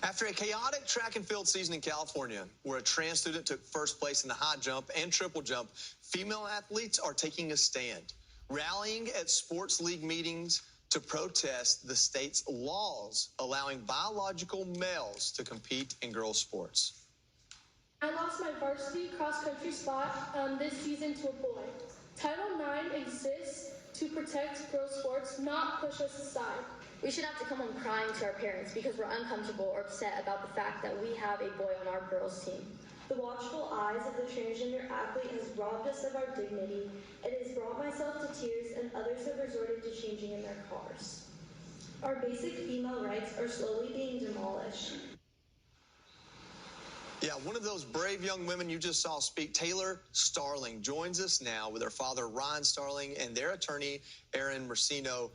After a chaotic track and field season in California, where a trans student took first place in the high jump and triple jump, female athletes are taking a stand, rallying at sports league meetings to protest the state's laws allowing biological males to compete in girls' sports. I lost my varsity cross-country spot this season to a boy. Title IX exists to protect girls' sports, not push us aside. We should have to come home crying to our parents because we're uncomfortable or upset about the fact that we have a boy on our girls' team. The watchful eyes of the transgender athlete has robbed us of our dignity. It has brought myself to tears, and others have resorted to changing in their cars. Our basic female rights are slowly being demolished. Yeah, one of those brave young women you just saw speak, Taylor Starling, joins us now with her father, Ryan Starling, and their attorney, Erin Mersino.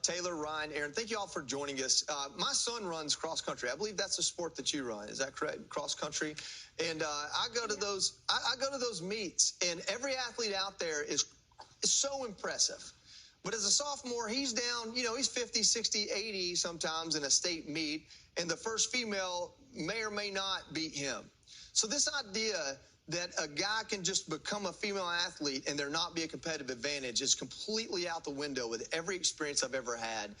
Taylor, Ryan, Erin, thank you all for joining us. My son runs cross country. I believe that's a sport that you run. Is that correct? Cross country. And I go to those. I go to those meets, and every athlete out there is so impressive. But as a sophomore, he's down, he's 50, 60, 80 sometimes in a state meet, and the first female may or may not beat him. So this idea that a guy can just become a female athlete and there not be a competitive advantage is completely out the window with every experience I've ever had.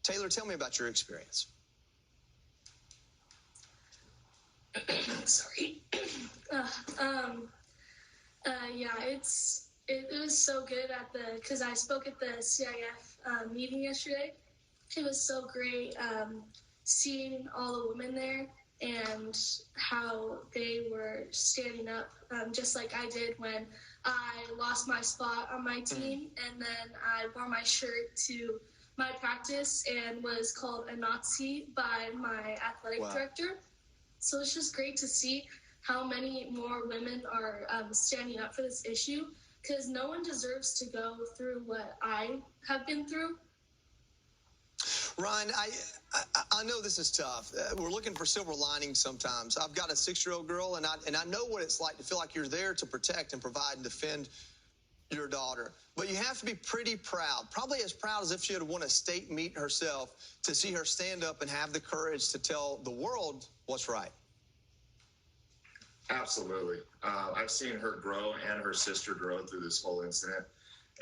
Taylor, tell me about your experience. Sorry. It was so good because I spoke at the CIF meeting yesterday. It was so great seeing all the women there and how they were standing up, just like I did when I lost my spot on my team, and then I wore my shirt to my practice and was called a Nazi by my athletic director. So it's just great to see how many more women are standing up for this issue, because no one deserves to go through what I have been through. Ryan, I know this is tough. We're looking for silver linings sometimes. I've got a 6-year-old girl, and I know what it's like to feel like you're there to protect and provide and defend your daughter. But you have to be pretty proud, probably as proud as if she had won a state meet herself, to see her stand up and have the courage to tell the world what's right. Absolutely. I've seen her grow and her sister grow through this whole incident,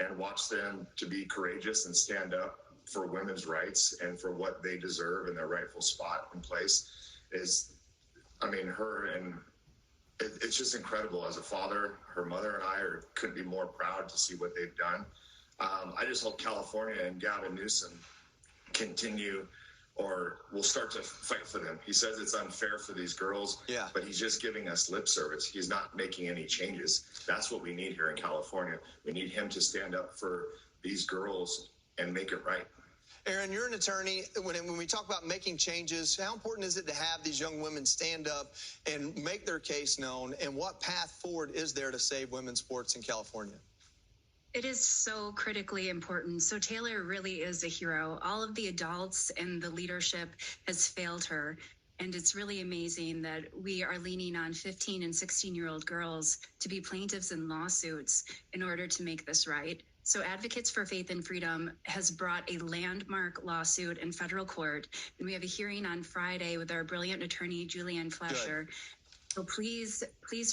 and watch them to be courageous and stand up for women's rights and for what they deserve in their rightful spot and place. It's just incredible. As a father, her mother and I couldn't be more proud to see what they've done. I just hope California and Gavin Newsom continue, or will start to fight for them. He says it's unfair for these girls, but he's just giving us lip service. He's not making any changes. That's what we need here in California. We need him to stand up for these girls and make it right. Erin, you're an attorney. When we talk about making changes, how important is it to have these young women stand up and make their case known? And what path forward is there to save women's sports in California? It is so critically important. So Taylor really is a hero. All of the adults and the leadership has failed her. And it's really amazing that we are leaning on 15 and 16-year-old girls to be plaintiffs in lawsuits in order to make this right. So Advocates for Faith and Freedom has brought a landmark lawsuit in federal court, and we have a hearing on Friday with our brilliant attorney, Julianne Flesher. Good. So please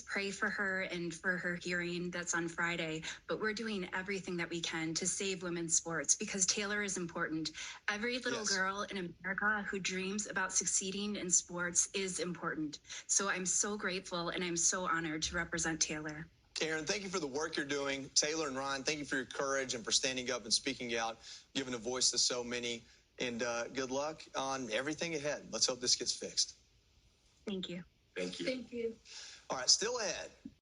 pray for her and for her hearing that's on Friday. But we're doing everything that we can to save women's sports, because Taylor is important. Every little girl in America who dreams about succeeding in sports is important. So I'm so grateful and I'm so honored to represent Taylor. Erin, thank you for the work you're doing. Taylor and Ryan, thank you for your courage and for standing up and speaking out, giving a voice to so many. And good luck on everything ahead. Let's hope this gets fixed. Thank you. Thank you. Thank you. All right, still ahead.